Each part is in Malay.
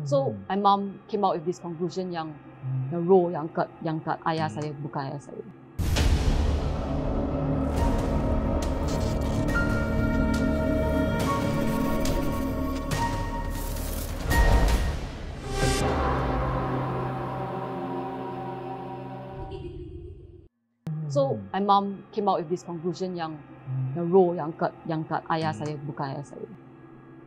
So my mom came out with this conclusion yang roh yang kat ayah saya bukan ayah saya. So my mom came out with this conclusion yang roh yang kat ayah saya bukan ayah saya.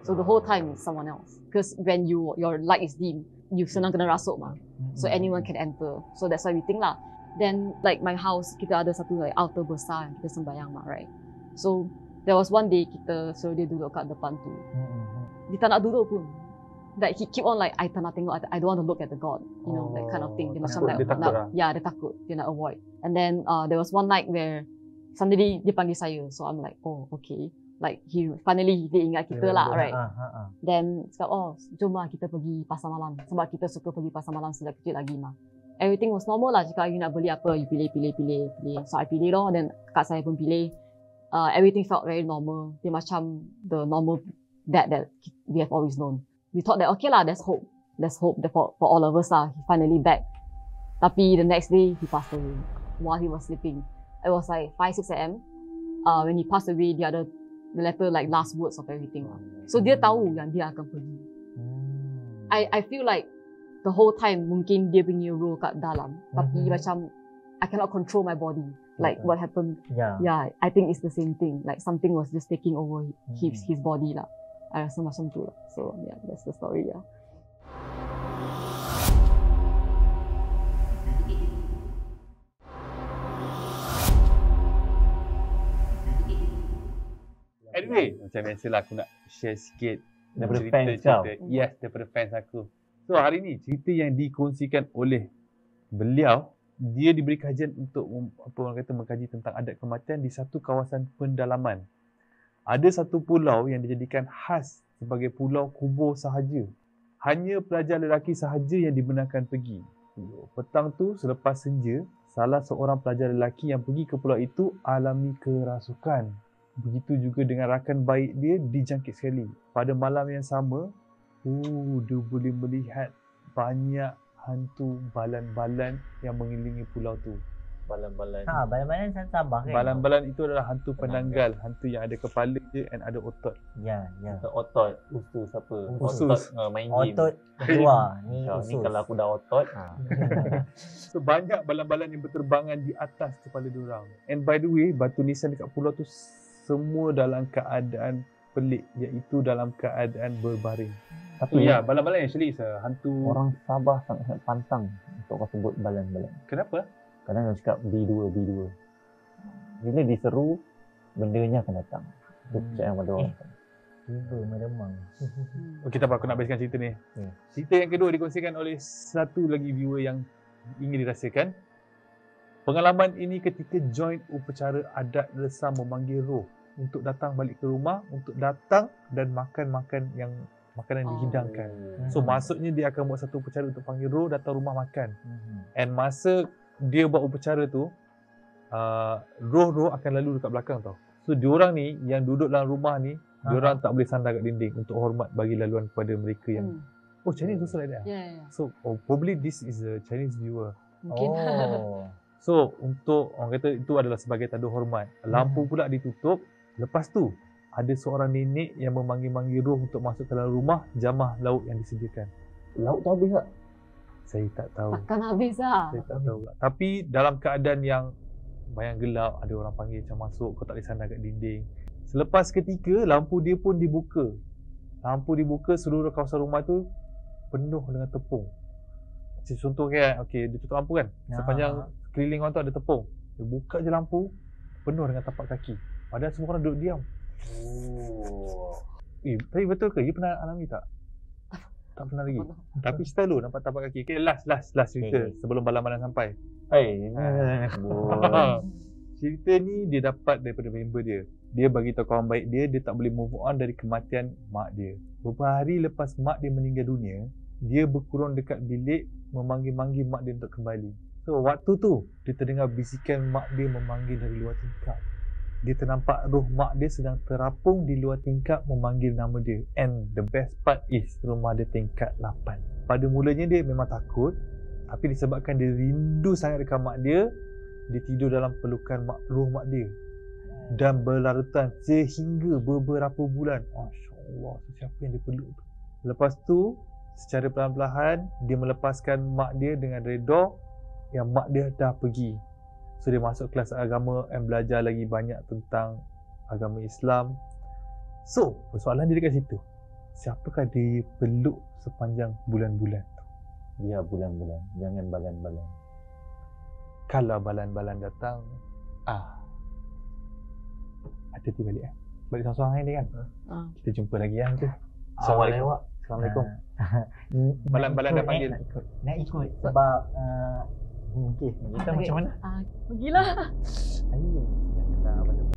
So the whole time it's someone else. Because when your light is dim, you senang kena rasuk mah. So anyone can enter. So that's why we think lah. Then like my house, kita ada satu like altar besar yang kita sembahyang mah, right? So there was one day kita suruh dia duduk kat depan tu. Dia tak nak duduk pun. Like he keep on like, I tak nak tengok, I don't want to look at the God, you know, that kind of thing. Dia macam like, dia takut, dia nak avoid. And then there was one night where suddenly dia panggil saya, so I'm like, oh okay, like dia ingat kita lah, right? Then cakap, oh jom lah kita pergi pasar malam, sebab kita suka pergi pasar malam sejak kecil lagi mah. Everything was normal lah, cakap you nak beli apa, you pilih. So I pilih loh, then kakak saya pun pilih. Everything felt very normal. Dia macam the normal dad that we have always known. We thought that okay lah, there's hope. There's hope for all of us lah. He finally back. Tapi the next day he passed away while he was sleeping. It was like 5-6 a.m. When he passed away, dia ada the letter like last words of everything lah. So dia tahu yang dia akan pergi. I feel like the whole time mungkin dia punya roh kat dalam, tapi macam I cannot control my body. Like what happened? Yeah, I think it's the same thing. Like something was just taking over his body lah. I rasa macam tu lah. So yeah, that's the story lah. Anyway, macam biasalah aku nak share sikit daripada cerita. fans kau. Yes, daripada fans aku. So hari ni cerita yang dikongsikan oleh beliau, dia diberi kajian untuk mengkaji tentang adat kematian di satu kawasan pendalaman. Ada satu pulau yang dijadikan khas sebagai pulau kubur sahaja. Hanya pelajar lelaki sahaja yang dibenarkan pergi. Petang tu selepas senja, salah seorang pelajar lelaki yang pergi ke pulau itu alami kerasukan. Begitu juga dengan rakan baik dia dijangkit sekali. Pada malam yang sama, dia boleh melihat banyak hantu balan-balan yang mengelilingi pulau tu. Balan-balan. Balan-balan saya Sabah kan? Balan-balan itu adalah hantu penanggal. Hantu yang ada kepala je and ada otot. Ya. Otot, usus apa? Usus. Otot main game. Otot keluar. Ni Ni usus. kalau aku dah otot. So banyak balan-balan yang berterbangan di atas kepala diorang. And by the way, batu nisan dekat pulau tu semua dalam keadaan pelik, iaitu dalam keadaan berbaring. Tapi ya, balan-balan actually is a hantu. orang Sabah sangat pantang untuk kau sebut balan-balan. Kenapa? Kadang dia cakap B2. Bila diseru, bendanya akan datang. Itu percayaan pada orang. Tiba meremang. Okay, tak apa, aku nak habiskan cerita ni. Cerita yang kedua dikongsikan oleh satu lagi viewer yang ingin dirasakan. Pengalaman ini ketika join upacara adat resam memanggil roh untuk datang balik ke rumah, untuk datang dan makan makanan dihidangkan. So maksudnya dia akan buat satu upacara untuk panggil roh datang rumah makan. And masa dia buat upacara tu, roh-roh akan lalu dekat belakang tau. So diorang ni yang duduk dalam rumah ni, diorang tak boleh sandar kat dinding untuk hormat bagi laluan kepada mereka yang Chinese also like that. Yeah. So probably this is a Chinese viewer. Mungkin. So untuk orang kata itu adalah sebagai tanda hormat. Lampu pula ditutup. Lepas tu ada seorang nenek yang memanggil-manggil roh untuk masuk ke dalam rumah jamah lauk yang disediakan. Lauk tu habis tak? Saya tak tahu. Takkan habis lah. Saya tak tahu. Tapi dalam keadaan yang bayang gelap, ada orang panggil macam masuk, kau tak boleh sandar kat dinding. Selepas ketika, lampu dia pun dibuka. Lampu dibuka, seluruh kawasan rumah tu penuh dengan tepung. Macam contoh kan, dia tutup lampu kan. Sepanjang keliling orang tu ada tepung. Dia buka je lampu, penuh dengan tapak kaki. Padahal semua orang duduk diam. Tapi betul ke? Dia pernah alami tak? Tak pernah lagi. Tapi selalu nampak tapak kaki. Okay, last cerita sebelum balan-balan sampai. Cerita ni dia dapat daripada member dia. Dia bagi tahu kawan baik dia tak boleh move on dari kematian mak dia. Beberapa hari lepas mak dia meninggal dunia, dia berkurung dekat bilik memanggil-manggil mak dia untuk kembali. So waktu tu dia terdengar bisikan mak dia memanggil dari luar tingkap. dia ternampak roh mak dia sedang terapung di luar tingkap memanggil nama dia. And the best part is rumah dia tingkat 8. Pada mulanya dia memang takut, tapi disebabkan dia rindu sangat dekat mak dia tidur dalam pelukan roh mak dia. Dan berlarutan sehingga beberapa bulan. Masya Allah, siapa yang dia peluk tu. Lepas tu, secara perlahan-lahan, dia melepaskan mak dia dengan redha yang mak dia dah pergi. So dia masuk kelas agama dan belajar lagi banyak tentang agama Islam. So, persoalan dia dekat situ. Siapakah dia peluk sepanjang bulan-bulan tu? Ya, bulan-bulan. Jangan balan-balan. Kalau balan-balan datang, hati-hati balik balik seorang-seorang ni kan. Kita jumpa lagi tu. Assalamualaikum. Assalamualaikum. Balan-balan dah panggil. Nak ikut sebab okey. Kita macam mana? Pergilah. Ayo, jangan dah